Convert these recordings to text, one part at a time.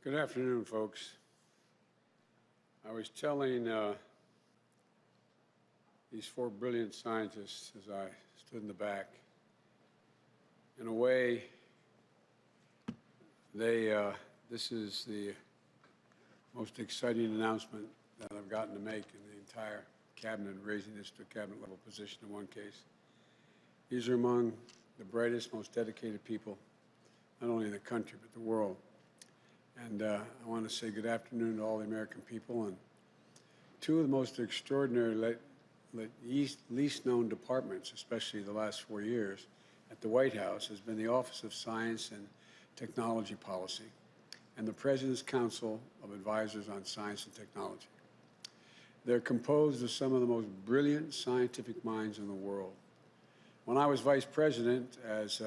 Good afternoon, folks. I was telling these four brilliant scientists as I stood in the back, in a way, this is the most exciting announcement that I've gotten to make in the entire cabinet, raising this to a cabinet level position in one case. These are among the brightest, most dedicated people, not only in the country, but the world. And I want to say good afternoon to all the American people. And two of the most extraordinary, least known departments, especially the last 4 years, at the White House has been the Office of Science and Technology Policy and the President's Council of Advisors on Science and Technology. They're composed of some of the most brilliant scientific minds in the world. When I was Vice President, as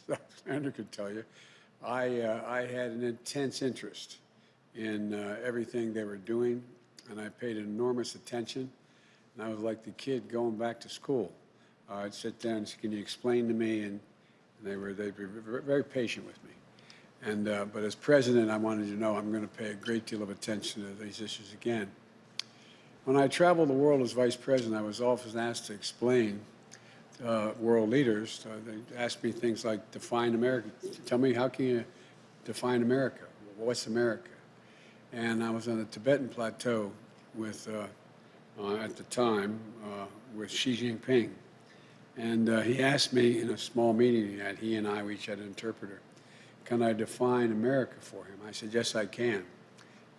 Dr. Sander could tell you, I had an intense interest in everything they were doing, and I paid enormous attention. And I was like the kid going back to school. I'd sit down and say, "Can you explain to me?" And they'd be very patient with me. And but as president, I wanted you to know I'm going to pay a great deal of attention to these issues again. When I traveled the world as vice president, I was often asked to explain world leaders. They asked me things like, define America. Tell me, how can you define America? What's America? And I was on the Tibetan Plateau with, at the time, with Xi Jinping. And he asked me in a small meeting he had, he and I, we each had an interpreter, can I define America for him? I said, yes, I can.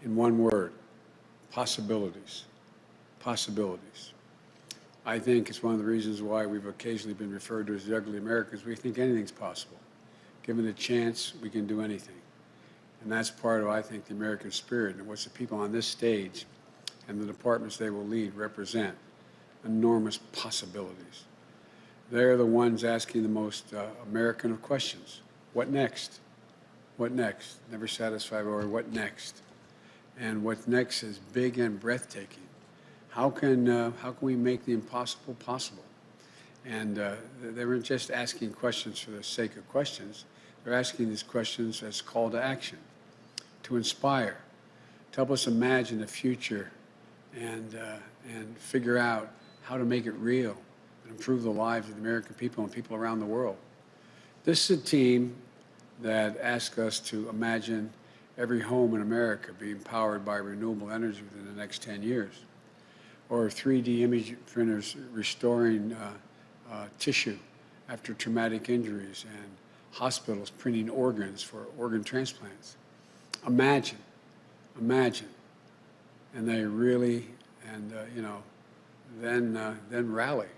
In one word, possibilities. Possibilities. I think it's one of the reasons why we've occasionally been referred to as the ugly Americans. We think anything's possible. Given a chance, we can do anything. And that's part of, I think, the American spirit and what the people on this stage and the departments they will lead represent. Enormous possibilities. They're the ones asking the most American of questions. What next? What next? Never satisfied over what next? And what next is big and breathtaking. How can we make the impossible possible? And they weren't just asking questions for the sake of questions. They're asking these questions as call to action, to inspire, to help us imagine the future and figure out how to make it real and improve the lives of the American people and people around the world. This is a team that asks us to imagine every home in America being powered by renewable energy within the next 10 years. Or 3D image printers restoring tissue after traumatic injuries, and hospitals printing organs for organ transplants. Imagine, imagine. And they really, and then rally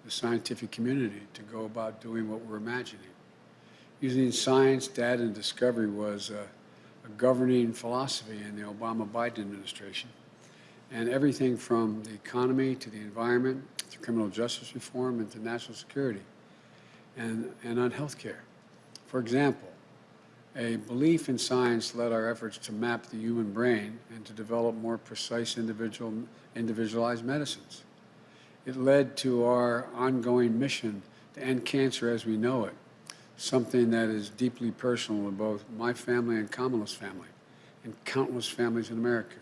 the scientific community to go about doing what we're imagining. Using science, data, and discovery was a governing philosophy in the Obama-Biden administration. And everything from the economy to the environment, to criminal justice reform, and to national security, and on health care. For example, a belief in science led our efforts to map the human brain and to develop more precise individualized medicines. It led to our ongoing mission to end cancer as we know it, something that is deeply personal to both my family and Kamala's family, and countless families in America.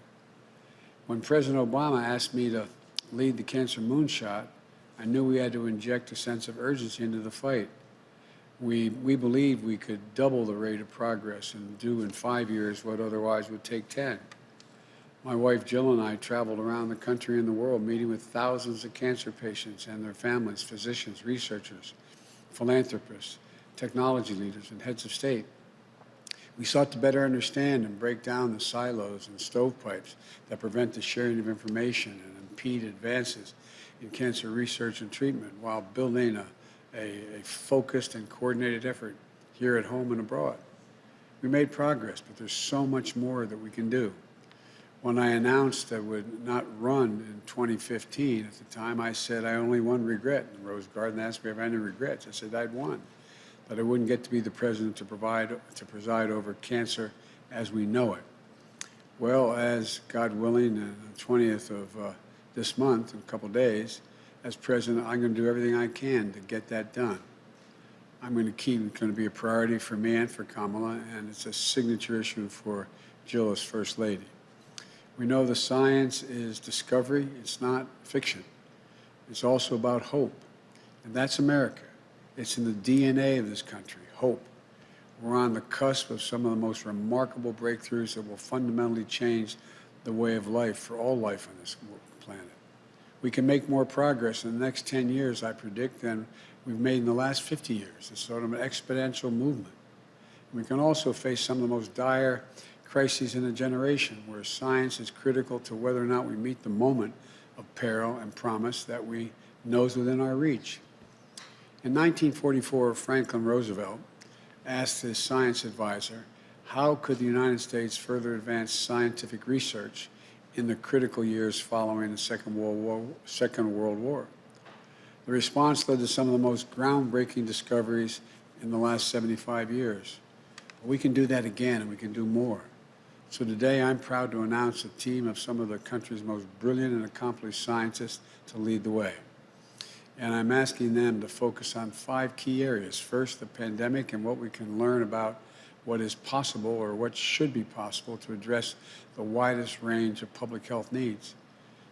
When President Obama asked me to lead the cancer moonshot, I knew we had to inject a sense of urgency into the fight. We believed we could double the rate of progress and do in 5 years what otherwise would take 10. My wife Jill and I traveled around the country and the world meeting with thousands of cancer patients and their families, physicians, researchers, philanthropists, technology leaders, and heads of state. We sought to better understand and break down the silos and stovepipes that prevent the sharing of information and impede advances in cancer research and treatment while building a focused and coordinated effort here at home and abroad. We made progress, but there's so much more that we can do. When I announced I would not run in 2015, at the time I said I only one regret. And Rose Garden asked me if I had any regrets. I said I'd one. That I wouldn't get to be the president to preside over cancer as we know it. Well, as God willing, on the 20th of this month, in a couple of days, as president, I'm going to do everything I can to get that done. I'm going to be a priority for me and for Kamala, and it's a signature issue for Jill as First Lady. We know the science is discovery. It's not fiction. It's also about hope, and that's America. It's in the DNA of this country, hope. We're on the cusp of some of the most remarkable breakthroughs that will fundamentally change the way of life for all life on this planet. We can make more progress in the next 10 years, I predict, than we've made in the last 50 years. It's sort of an exponential movement. We can also face some of the most dire crises in a generation, where science is critical to whether or not we meet the moment of peril and promise that we know is within our reach. In 1944, Franklin Roosevelt asked his science advisor, how could the United States further advance scientific research in the critical years following the Second World War? The response led to some of the most groundbreaking discoveries in the last 75 years. We can do that again, and we can do more. So today, I'm proud to announce a team of some of the country's most brilliant and accomplished scientists to lead the way. And I'm asking them to focus on 5 key areas. First, the pandemic and what we can learn about what is possible or what should be possible to address the widest range of public health needs.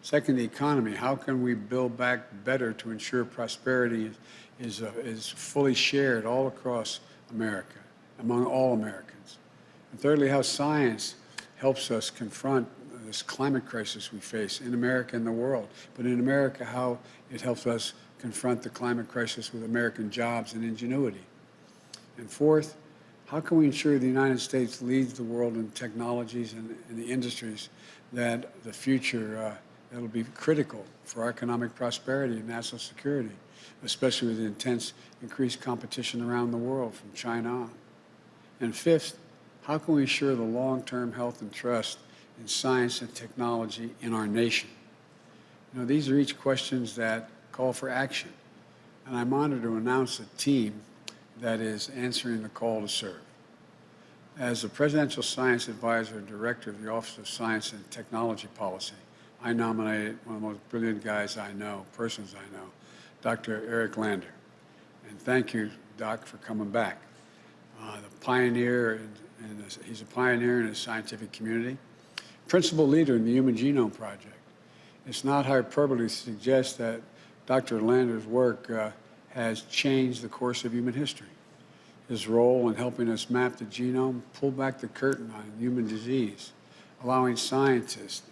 Second, the economy. How can we build back better to ensure prosperity is fully shared all across America, among all Americans? And thirdly, how science helps us confront this climate crisis we face in America and the world. But in America, how it helps us confront the climate crisis with American jobs and ingenuity. And fourth, how can we ensure the United States leads the world in technologies and in the industries that the future that'll be critical for our economic prosperity and national security, especially with the intense increased competition around the world from China on. And fifth, how can we ensure the long-term health and trust in science and technology in our nation? You know, these are each questions that call for action, and I'm honored to announce a team that is answering the call to serve. As the Presidential Science Advisor and Director of the Office of Science and Technology Policy, I nominated one of the most brilliant guys I know, persons I know, Dr. Eric Lander. And thank you, Doc, for coming back. The pioneer, he's a pioneer in the scientific community, principal leader in the Human Genome Project. It's not hyperbole to suggest that Dr. Lander's work has changed the course of human history. His role in helping us map the genome pulled back the curtain on human disease, allowing scientists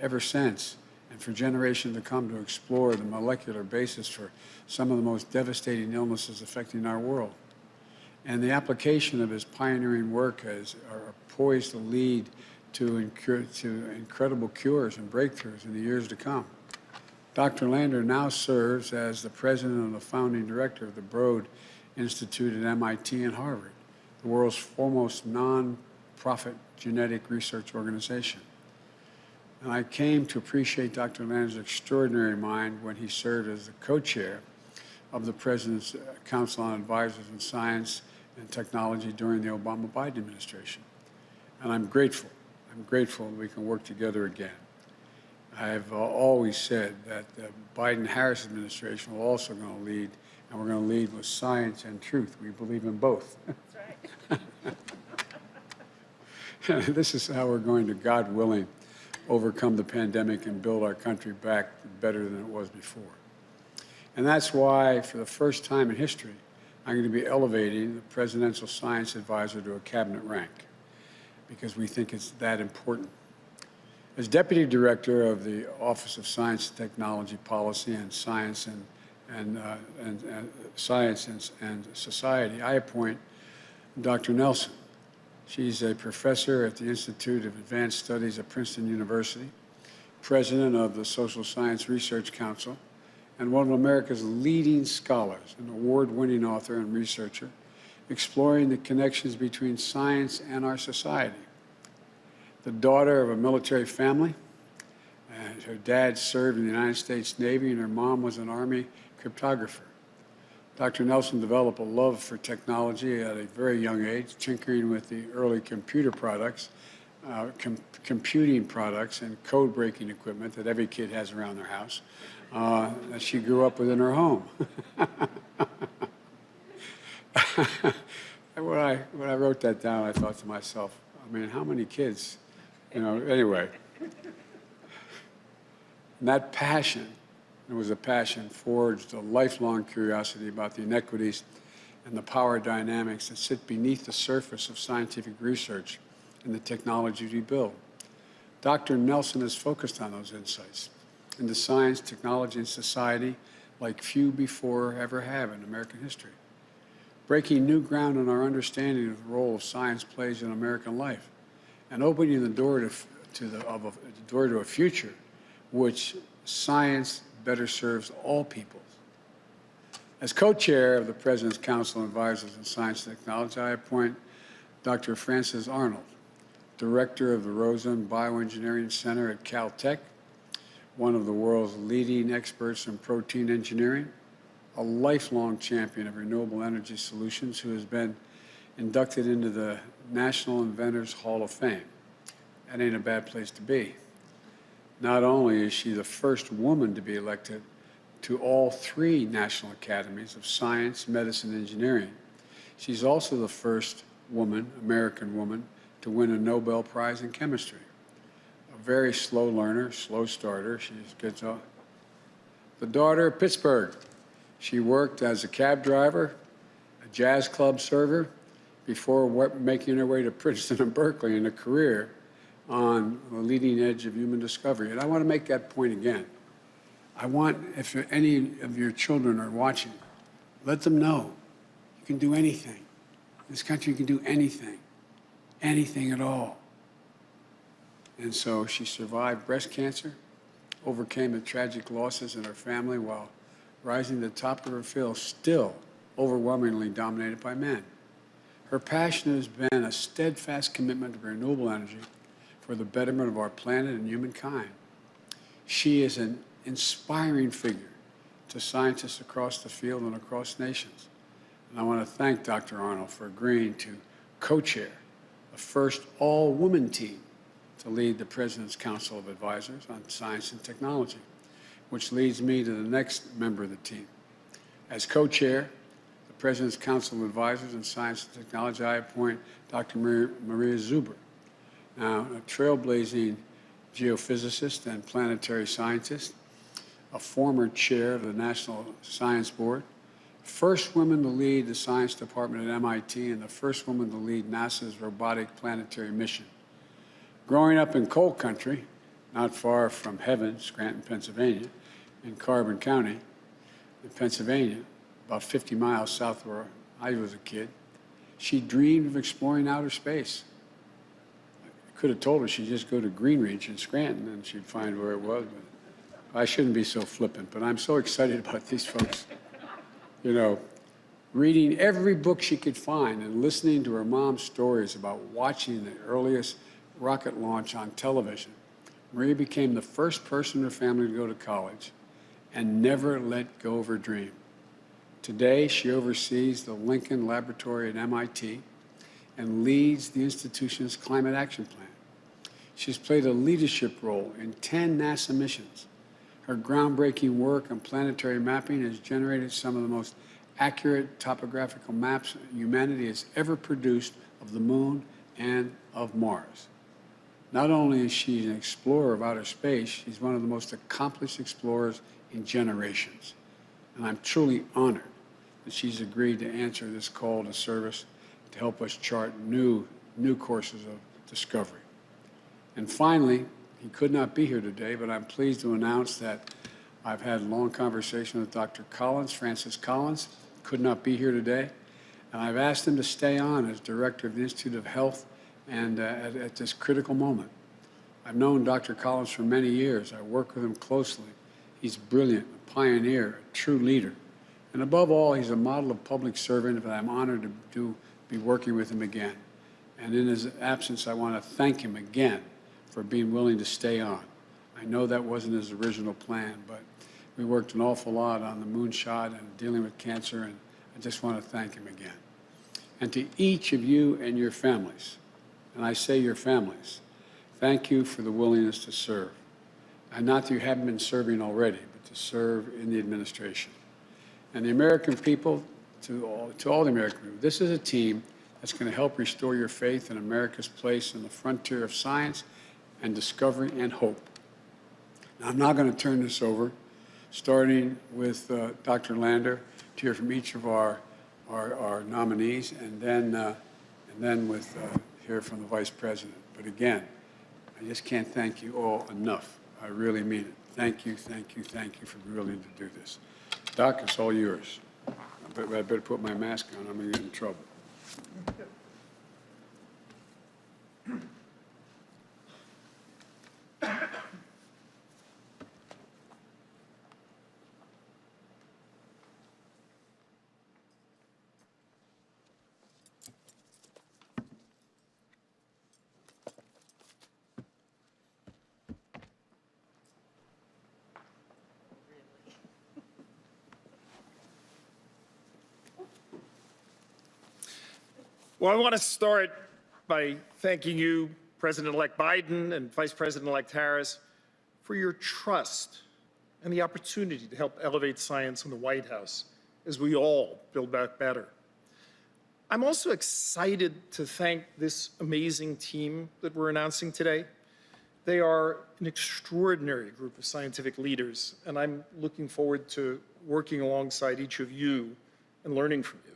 ever since and for generations to come to explore the molecular basis for some of the most devastating illnesses affecting our world. And the application of his pioneering work are poised to lead to incredible cures and breakthroughs in the years to come. Dr. Lander now serves as the president and the founding director of the Broad Institute at MIT and Harvard, the world's foremost non-profit genetic research organization. And I came to appreciate Dr. Lander's extraordinary mind when he served as the co-chair of the President's Council on Advisors in Science and Technology during the Obama-Biden administration. And I'm grateful that we can work together again. I've always said that the Biden-Harris administration will also going to lead, and we're going to lead with science and truth. We believe in both. That's right. This is how we're going to, God willing, overcome the pandemic and build our country back better than it was before. And that's why, for the first time in history, I'm going to be elevating the Presidential Science Advisor to a cabinet rank, because we think it's that important. As Deputy Director of the Office of Science and Technology Policy and Science and Society, I appoint Dr. Nelson. She's a professor at the Institute of Advanced Studies at Princeton University, president of the Social Science Research Council, and one of America's leading scholars, an award-winning author and researcher, exploring the connections between science and our society. The daughter of a military family, and her dad served in the United States Navy, and her mom was an Army cryptographer. Dr. Nelson developed a love for technology at a very young age, tinkering with the early computer products, computing products, and code-breaking equipment that every kid has around their house that she grew up with in her home. When I wrote that down, I thought to myself, I mean, how many kids, anyway. And that passion, it was a passion, forged a lifelong curiosity about the inequities and the power dynamics that sit beneath the surface of scientific research and the technologies we build. Dr. Nelson has focused on those insights into science, technology, and society like few before ever have in American history, breaking new ground in our understanding of the role of science plays in American life, and opening the door to a future which science better serves all peoples. As co-chair of the President's Council of Advisors in Science and Technology, I appoint Dr. Frances Arnold, Director of the Rosen Bioengineering Center at Caltech, one of the world's leading experts in protein engineering, a lifelong champion of renewable energy solutions who has been inducted into the National Inventors Hall of Fame. That ain't a bad place to be. Not only is she the first woman to be elected to all 3 National Academies of Science, Medicine, and Engineering, she's also the first woman, American woman, to win a Nobel Prize in Chemistry. A very slow learner, slow starter. She gets off. The daughter of Pittsburgh. She worked as a cab driver, a jazz club server, before making her way to Princeton and Berkeley in a career on the leading edge of human discovery. And I want to make that point again. I want, if any of your children are watching, let them know you can do anything. In this country, you can do anything, anything at all. And so she survived breast cancer, overcame the tragic losses in her family while rising to the top of her field, still overwhelmingly dominated by men. Her passion has been a steadfast commitment to renewable energy for the betterment of our planet and humankind. She is an inspiring figure to scientists across the field and across nations. And I want to thank Dr. Arnold for agreeing to co-chair the first all-woman team to lead the President's Council of Advisors on Science and Technology, which leads me to the next member of the team. As co-chair, the President's Council of Advisors on Science and Technology, I appoint Dr. Maria Zuber, now a trailblazing geophysicist and planetary scientist, a former chair of the National Science Board, first woman to lead the science department at MIT, and the first woman to lead NASA's robotic planetary mission. Growing up in coal country, not far from heaven, Scranton, Pennsylvania, in Carbon County, in Pennsylvania, about 50 miles south of where I was a kid, she dreamed of exploring outer space. I could have told her she'd just go to Greenridge in Scranton and she'd find where it was. But I shouldn't be so flippant, but I'm so excited about these folks. Reading every book she could find and listening to her mom's stories about watching the earliest rocket launch on television, Maria became the first person in her family to go to college and never let go of her dream. Today, she oversees the Lincoln Laboratory at MIT and leads the institution's climate action plan. She's played a leadership role in 10 NASA missions. Her groundbreaking work on planetary mapping has generated some of the most accurate topographical maps humanity has ever produced of the moon and of Mars. Not only is she an explorer of outer space, she's one of the most accomplished explorers in generations. And I'm truly honored that she's agreed to answer this call to service to help us chart new courses of discovery. And finally, he could not be here today, but I'm pleased to announce that I've had a long conversation with Dr. Collins, Francis Collins, could not be here today, and I've asked him to stay on as director of the Institute of Health and at this critical moment. I've known Dr. Collins for many years. I work with him closely. He's brilliant, a pioneer, a true leader. And above all, he's a model of public servant, and I'm honored to be working with him again. And in his absence, I want to thank him again for being willing to stay on. I know that wasn't his original plan, but we worked an awful lot on the moonshot and dealing with cancer, and I just want to thank him again. And to each of you and your families, and I say your families, thank you for the willingness to serve. And not that you haven't been serving already, but to serve in the administration. And the American people, to all the American people. This is a team that's going to help restore your faith in America's place in the frontier of science and discovery and hope. Now, I'm now going to turn this over, starting with Dr. Lander, to hear from each of our nominees, and then with hear from the Vice President. But again, I just can't thank you all enough. I really mean it. Thank you, thank you, thank you for willing to do this. Doc, it's all yours. I better put my mask on. I'm going to get in trouble. Well, I want to start by thanking you, President-elect Biden and Vice President-elect Harris, for your trust and the opportunity to help elevate science in the White House as we all build back better. I'm also excited to thank this amazing team that we're announcing today. They are an extraordinary group of scientific leaders, and I'm looking forward to working alongside each of you and learning from you.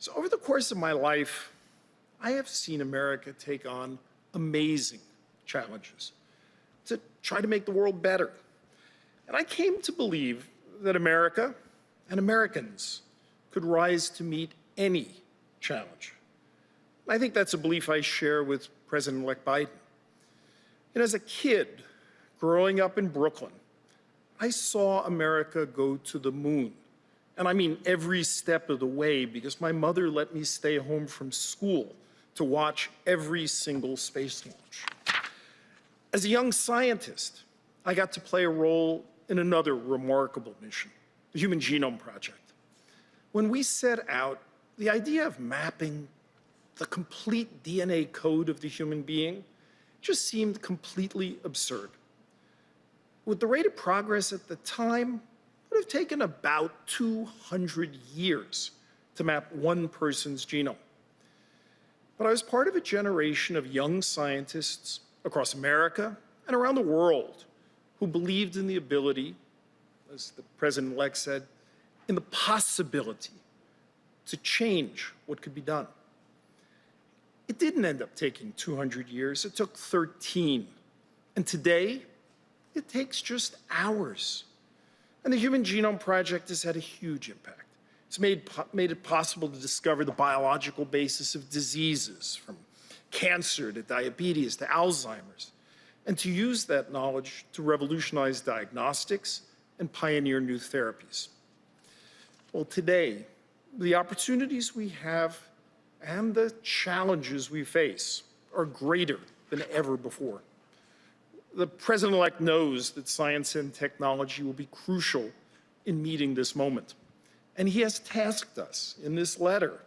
So over the course of my life, I have seen America take on amazing challenges to try to make the world better. And I came to believe that America and Americans could rise to meet any challenge. I think that's a belief I share with President-elect Biden. And as a kid growing up in Brooklyn, I saw America go to the moon. And I mean every step of the way, because my mother let me stay home from school to watch every single space launch. As a young scientist, I got to play a role in another remarkable mission, the Human Genome Project. When we set out, the idea of mapping the complete DNA code of the human being just seemed completely absurd. With the rate of progress at the time, it would have taken about 200 years to map one person's genome. But I was part of a generation of young scientists across America and around the world who believed in the ability, as the President-elect said, in the possibility to change what could be done. It didn't end up taking 200 years, it took 13. And today, it takes just hours. And the Human Genome Project has had a huge impact. It's made it possible to discover the biological basis of diseases, from cancer to diabetes to Alzheimer's, and to use that knowledge to revolutionize diagnostics and pioneer new therapies. Well, today, the opportunities we have and the challenges we face are greater than ever before. The President-elect knows that science and technology will be crucial in meeting this moment. And he has tasked us in this letter,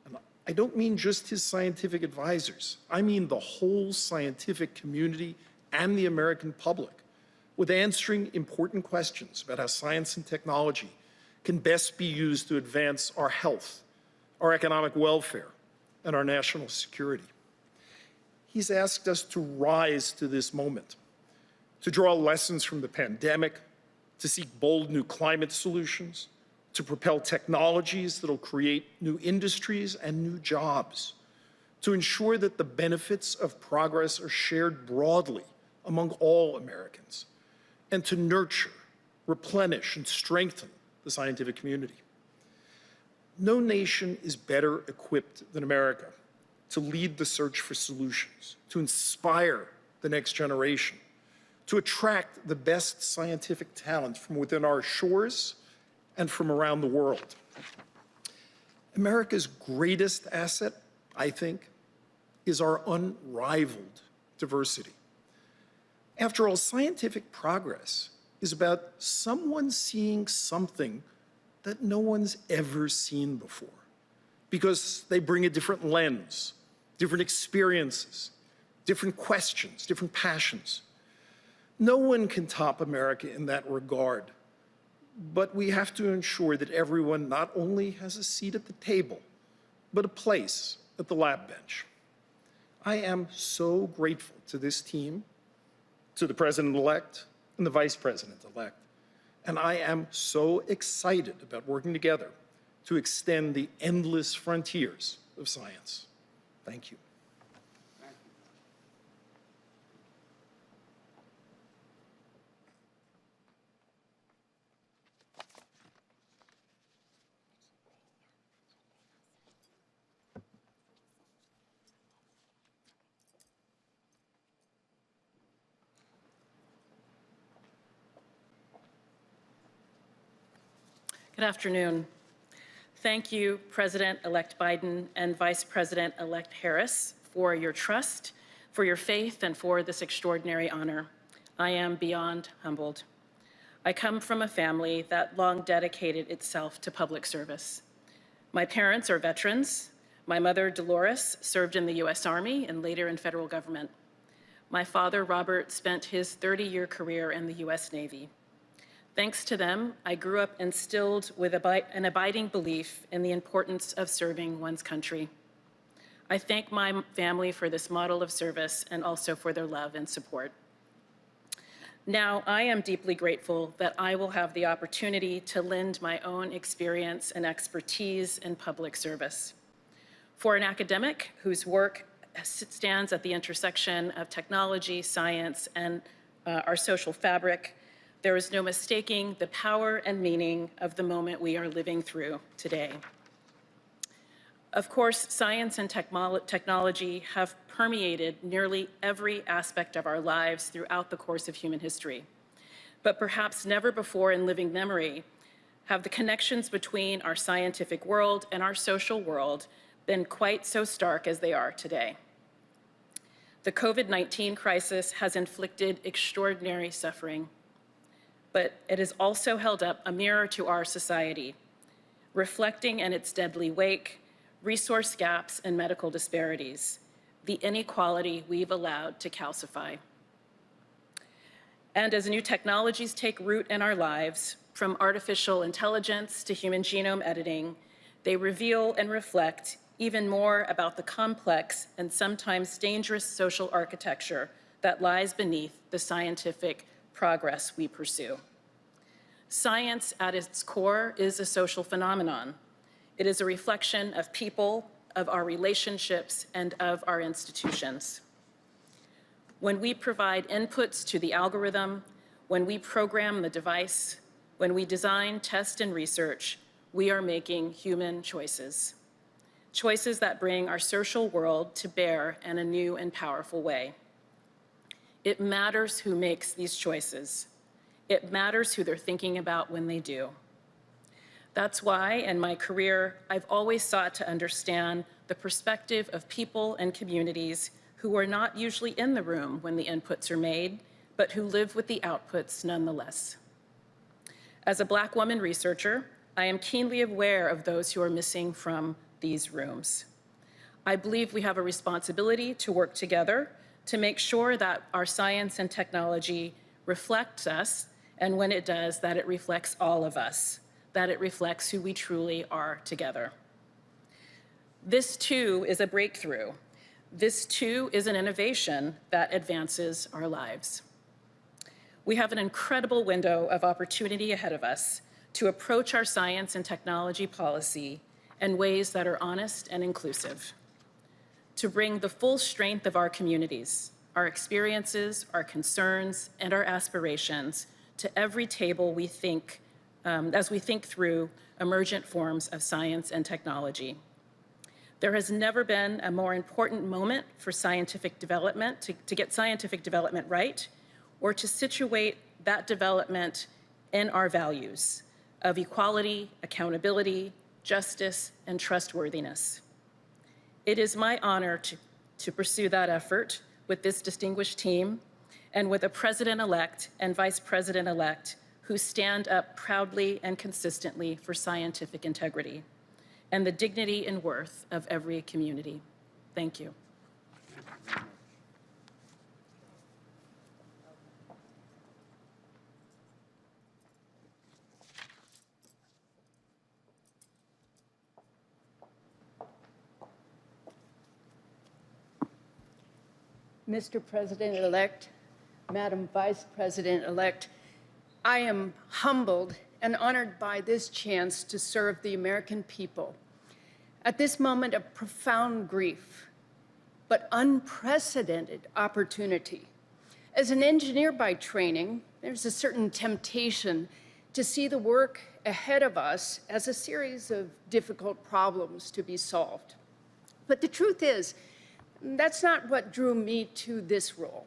and I don't mean just his scientific advisors, I mean the whole scientific community and the American public, with answering important questions about how science and technology can best be used to advance our health, our economic welfare, and our national security. He's asked us to rise to this moment, to draw lessons from the pandemic, to seek bold new climate solutions, to propel technologies that'll create new industries and new jobs, to ensure that the benefits of progress are shared broadly among all Americans, and to nurture, replenish, and strengthen the scientific community. No nation is better equipped than America to lead the search for solutions, to inspire the next generation, to attract the best scientific talent from within our shores and from around the world. America's greatest asset, I think, is our unrivaled diversity. After all, scientific progress is about someone seeing something that no one's ever seen before, because they bring a different lens, different experiences, different questions, different passions. No one can top America in that regard, But we have to ensure that everyone not only has a seat at the table, but a place at the lab bench. I am so grateful to this team, to the president-elect and the vice president-elect, and I am so excited about working together to extend the endless frontiers of science. Thank you. Good afternoon. Thank you, President-elect Biden and Vice President-elect Harris, for your trust, for your faith, and for this extraordinary honor. I am beyond humbled. I come from a family that long dedicated itself to public service. My parents are veterans. My mother, Dolores, served in the U.S. Army and later in federal government. My father, Robert, spent his 30-year career in the U.S. Navy. Thanks to them, I grew up instilled with an abiding belief in the importance of serving one's country. I thank my family for this model of service and also for their love and support. Now, I am deeply grateful that I will have the opportunity to lend my own experience and expertise in public service. For an academic whose work stands at the intersection of technology, science, and our social fabric, there is no mistaking the power and meaning of the moment we are living through today. Of course, science and technology have permeated nearly every aspect of our lives throughout the course of human history. But perhaps never before in living memory have the connections between our scientific world and our social world been quite so stark as they are today. The COVID-19 crisis has inflicted extraordinary suffering, but it has also held up a mirror to our society, reflecting in its deadly wake resource gaps and medical disparities, the inequality we've allowed to calcify. And as new technologies take root in our lives, from artificial intelligence to human genome editing, they reveal and reflect even more about the complex and sometimes dangerous social architecture that lies beneath the scientific progress we pursue. Science at its core is a social phenomenon. It is a reflection of people, of our relationships, and of our institutions. When we provide inputs to the algorithm, when we program the device, when we design, test, and research, we are making human choices. Choices that bring our social world to bear in a new and powerful way. It matters who makes these choices. It matters who they're thinking about when they do. That's why, in my career, I've always sought to understand the perspective of people and communities who are not usually in the room when the inputs are made, but who live with the outputs nonetheless. As a Black woman researcher, I am keenly aware of those who are missing from these rooms. I believe we have a responsibility to work together to make sure that our science and technology reflects us, and when it does, that it reflects all of us, that it reflects who we truly are together. This too is a breakthrough. This too is an innovation that advances our lives. We have an incredible window of opportunity ahead of us to approach our science and technology policy in ways that are honest and inclusive, to bring the full strength of our communities, our experiences, our concerns, and our aspirations to every table we think, as we think through emergent forms of science and technology. There has never been a more important moment for scientific development, to get scientific development right, or to situate that development in our values of equality, accountability, justice, and trustworthiness. It is my honor to pursue that effort with this distinguished team and with a president-elect and vice president-elect who stand up proudly and consistently for scientific integrity and the dignity and worth of every community. Thank you. Mr. President-elect, Madam Vice President-elect, I am humbled and honored by this chance to serve the American people at this moment of profound grief, but unprecedented opportunity. As an engineer by training, there's a certain temptation to see the work ahead of us as a series of difficult problems to be solved. But the truth is, that's not what drew me to this role.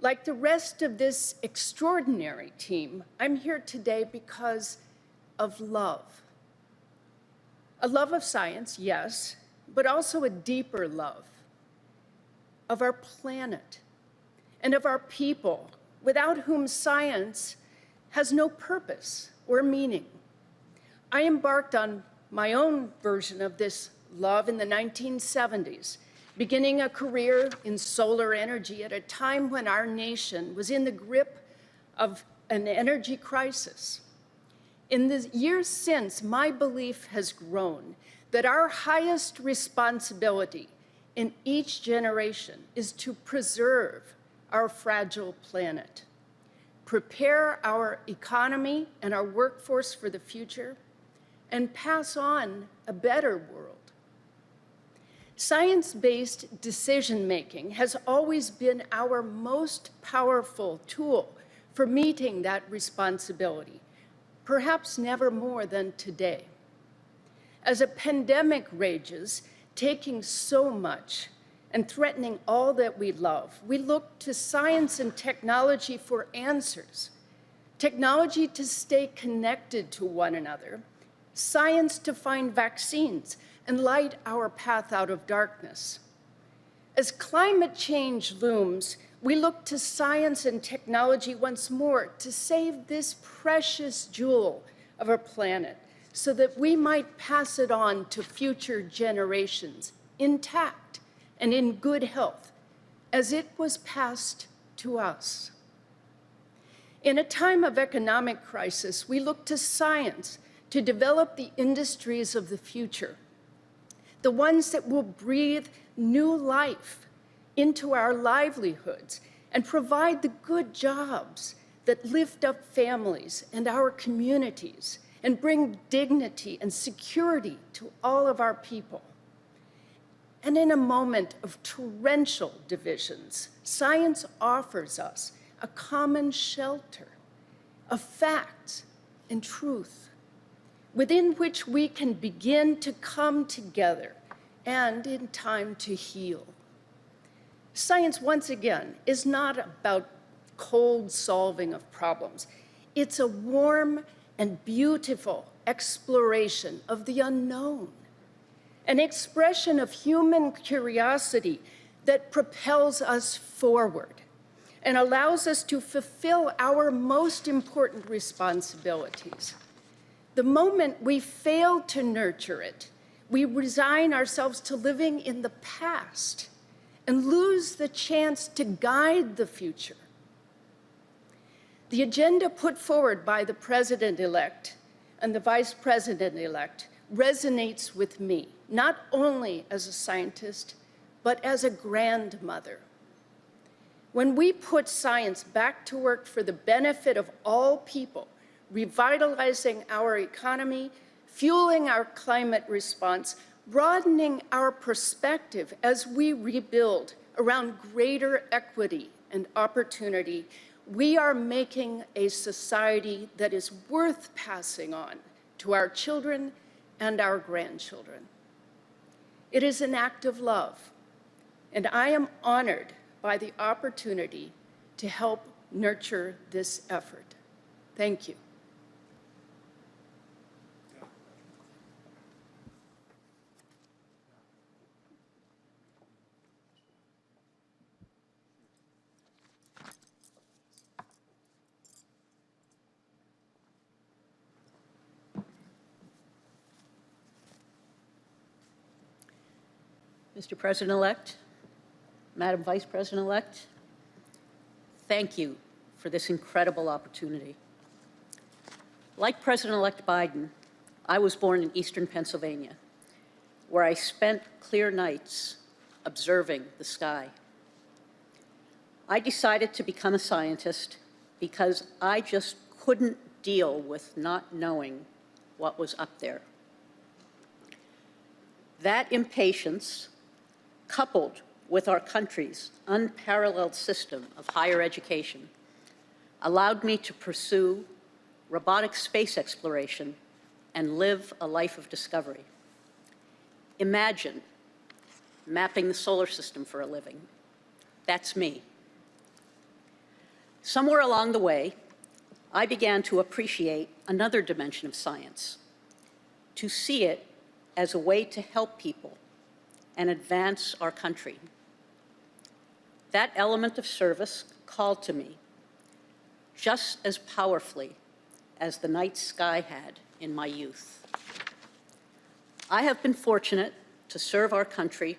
Like the rest of this extraordinary team, I'm here today because of love. A love of science, yes, but also a deeper love of our planet and of our people, without whom science has no purpose or meaning. I embarked on my own version of this love in the 1970s, beginning a career in solar energy at a time when our nation was in the grip of an energy crisis. In the years since, my belief has grown that our highest responsibility in each generation is to preserve our fragile planet, prepare our economy and our workforce for the future, and pass on a better world. Science-based decision-making has always been our most powerful tool for meeting that responsibility, perhaps never more than today. As a pandemic rages, taking so much and threatening all that we love, we look to science and technology for answers. Technology to stay connected to one another, science to find vaccines and light our path out of darkness. As climate change looms, we look to science and technology once more to save this precious jewel of our planet so that we might pass it on to future generations intact and in good health, as it was passed to us. In a time of economic crisis, we look to science to develop the industries of the future, the ones that will breathe new life into our livelihoods and provide the good jobs that lift up families and our communities and bring dignity and security to all of our people. And in a moment of torrential divisions, science offers us a common shelter of facts and truth, within which we can begin to come together and in time to heal. Science, once again, is not about cold solving of problems. It's a warm and beautiful exploration of the unknown, an expression of human curiosity that propels us forward and allows us to fulfill our most important responsibilities. The moment we fail to nurture it, we resign ourselves to living in the past and lose the chance to guide the future. The agenda put forward by the President-elect and the Vice President-elect resonates with me, not only as a scientist, but as a grandmother. When we put science back to work for the benefit of all people, revitalizing our economy, fueling our climate response, broadening our perspective as we rebuild around greater equity and opportunity, we are making a society that is worth passing on to our children and our grandchildren. It is an act of love, and I am honored by the opportunity to help nurture this effort. Thank you. Mr. President-elect, Madam Vice President-elect, thank you for this incredible opportunity. Like President-elect Biden, I was born in eastern Pennsylvania, where I spent clear nights observing the sky. I decided to become a scientist because I just couldn't deal with not knowing what was up there. That impatience, coupled with our country's unparalleled system of higher education, allowed me to pursue robotic space exploration and live a life of discovery. Imagine mapping the solar system for a living. That's me. Somewhere along the way, I began to appreciate another dimension of science, to see it as a way to help people and advance our country. That element of service called to me just as powerfully as the night sky had in my youth. I have been fortunate to serve our country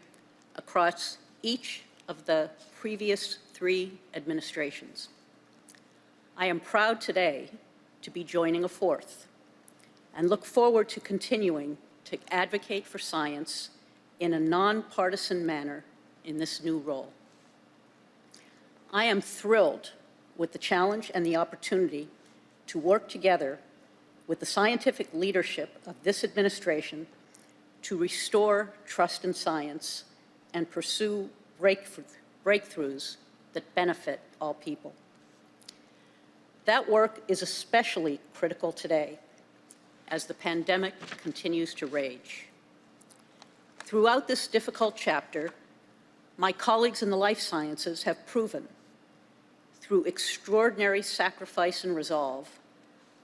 across each of the previous 3 administrations. I am proud today to be joining a 4th and look forward to continuing to advocate for science in a nonpartisan manner in this new role. I am thrilled with the challenge and the opportunity to work together with the scientific leadership of this administration to restore trust in science and pursue breakthroughs that benefit all people. That work is especially critical today as the pandemic continues to rage. Throughout this difficult chapter, my colleagues in the life sciences have proven, through extraordinary sacrifice and resolve,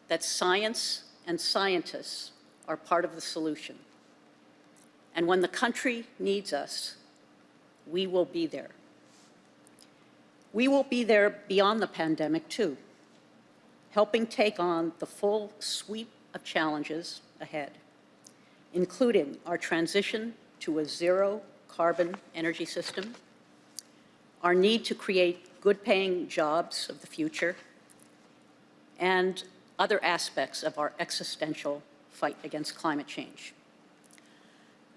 that science and scientists are part of the solution. And when the country needs us, we will be there. We will be there beyond the pandemic, too, helping take on the full suite of challenges ahead, including our transition to a zero-carbon energy system, our need to create good-paying jobs of the future, and other aspects of our existential fight against climate change.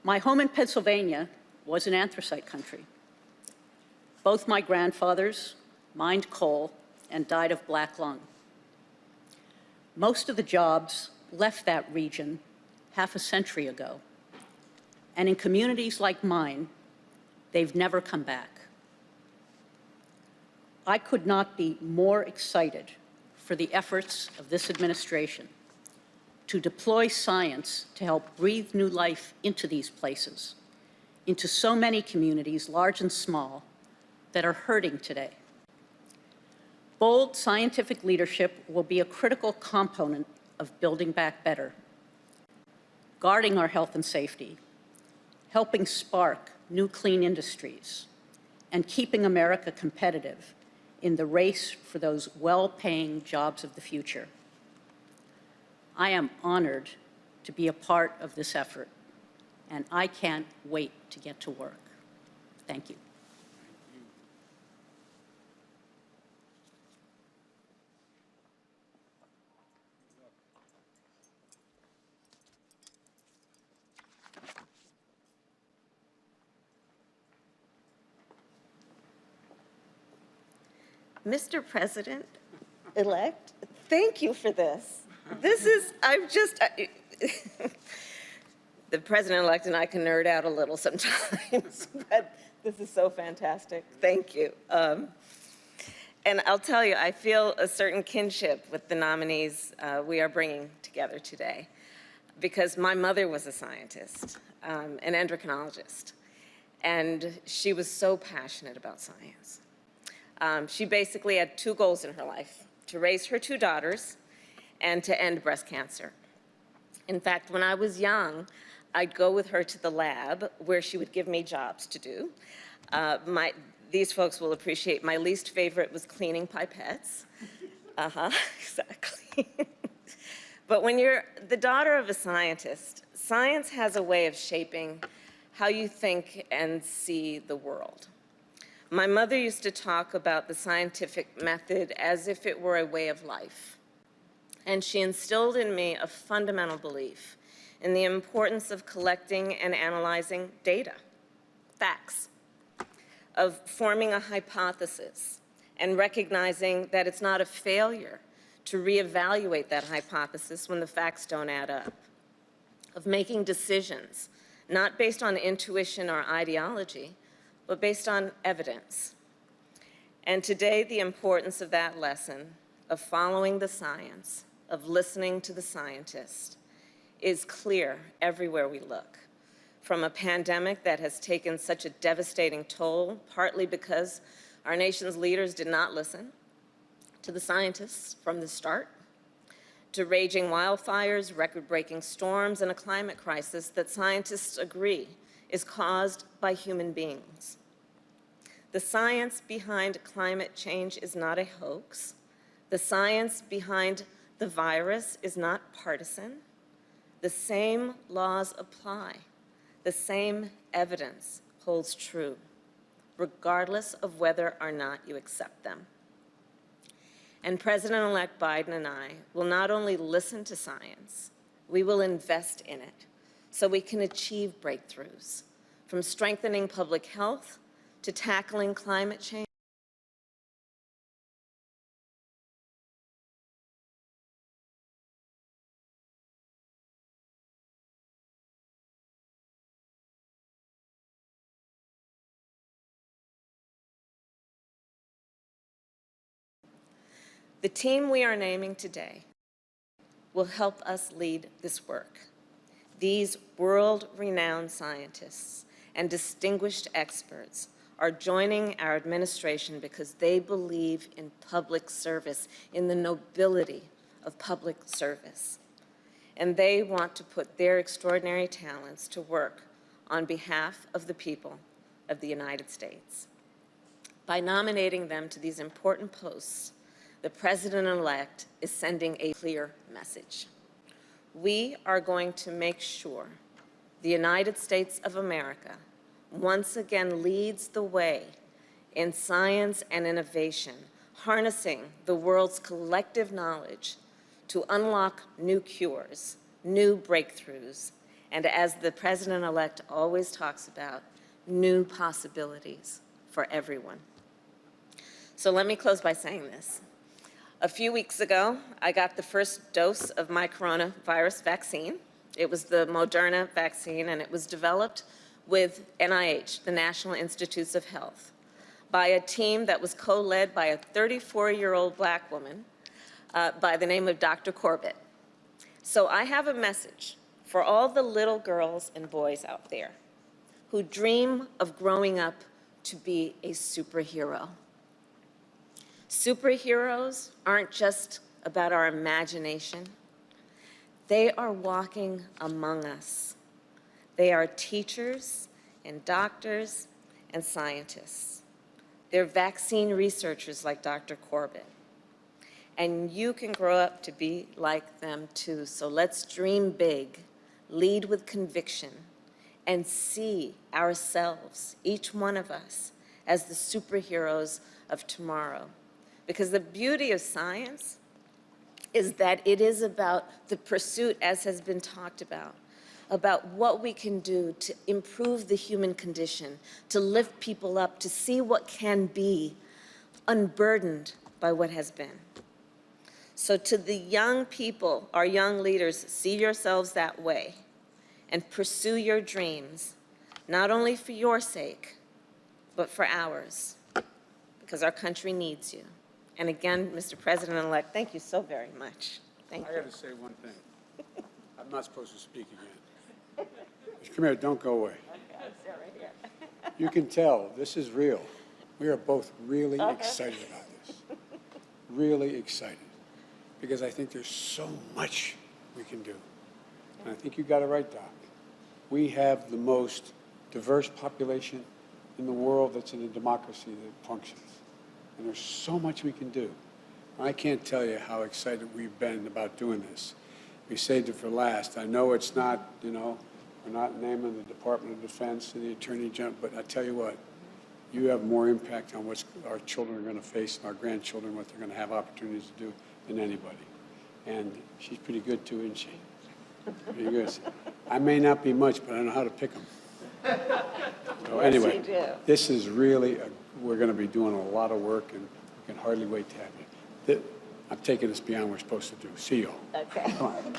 My home in Pennsylvania was an anthracite country. Both my grandfathers mined coal and died of black lung. Most of the jobs left that region half a century ago, and in communities like mine, they've never come back. I could not be more excited for the efforts of this administration to deploy science to help breathe new life into these places, into so many communities, large and small, that are hurting today. Bold scientific leadership will be a critical component of building back better, guarding our health and safety, helping spark new clean industries, and keeping America competitive in the race for those well-paying jobs of the future. I am honored to be a part of this effort, and I can't wait to get to work. Thank you. Mr. President-elect, thank you for this. This is, the President-elect and I can nerd out a little sometimes, but this is so fantastic. Thank you. And I'll tell you, I feel a certain kinship with the nominees we are bringing together today, because my mother was a scientist, an endocrinologist, and she was so passionate about science. She basically had 2 goals in her life: to raise her 2 daughters and to end breast cancer. In fact, when I was young, I'd go with her to the lab where she would give me jobs to do. These folks will appreciate my least favorite was cleaning pipettes. Exactly. But when you're the daughter of a scientist, science has a way of shaping how you think and see the world. My mother used to talk about the scientific method as if it were a way of life. And she instilled in me a fundamental belief in the importance of collecting and analyzing data, facts, of forming a hypothesis, and recognizing that it's not a failure to reevaluate that hypothesis when the facts don't add up, of making decisions not based on intuition or ideology, but based on evidence. And today, the importance of that lesson, of following the science, of listening to the scientists, is clear everywhere we look. From a pandemic that has taken such a devastating toll, partly because our nation's leaders did not listen to the scientists from the start, to raging wildfires, record-breaking storms, and a climate crisis that scientists agree is caused by human beings. The science behind climate change is not a hoax. The science behind the virus is not partisan. The same laws apply. The same evidence holds true, regardless of whether or not you accept them. And President-elect Biden and I will not only listen to science, we will invest in it so we can achieve breakthroughs, from strengthening public health to tackling climate change. The team we are naming today will help us lead this work. These world-renowned scientists and distinguished experts are joining our administration because they believe in public service, in the nobility of public service. And they want to put their extraordinary talents to work on behalf of the people of the United States. By nominating them to these important posts, the President-elect is sending a clear message. We are going to make sure the United States of America once again leads the way in science and innovation, harnessing the world's collective knowledge to unlock new cures, new breakthroughs, and as the President-elect always talks about, new possibilities for everyone. So let me close by saying this. A few weeks ago, I got the first dose of my coronavirus vaccine. It was the Moderna vaccine, and it was developed with NIH, the National Institutes of Health, by a team that was co-led by a 34-year-old black woman by the name of Dr. Corbett. So I have a message for all the little girls and boys out there who dream of growing up to be a superhero. Superheroes aren't just about our imagination. They are walking among us. They are teachers and doctors and scientists. They're vaccine researchers like Dr. Corbett. And you can grow up to be like them too. So let's dream big, lead with conviction, and see ourselves, each one of us, as the superheroes of tomorrow. Because the beauty of science is that it is about the pursuit, as has been talked about what we can do to improve the human condition, to lift people up, to see what can be, unburdened by what has been. So to the young people, our young leaders, see yourselves that way and pursue your dreams, not only for your sake, but for ours, because our country needs you. And again, Mr. President-elect, thank you so very much. Thank you. I got to say one thing. I'm not supposed to speak again. Come here, don't go away. You can tell this is real. We are both really excited about this. Really excited. Because I think there's so much we can do. And I think you got it right, Doc. We have the most diverse population in the world that's in a democracy that functions. And there's so much we can do. I can't tell you how excited we've been about doing this. We saved it for last. I know it's not, we're not naming the Department of Defense and the Attorney General, but I tell you what, you have more impact on what our children are going to face and our grandchildren, what they're going to have opportunities to do than anybody. And she's pretty good too, isn't she? Pretty good. I may not be much, but I know how to pick them. So anyway, this is really, we're going to be doing a lot of work and I can hardly wait to have you. I'm taking this beyond what we're supposed to do. See you all. Okay. Come on.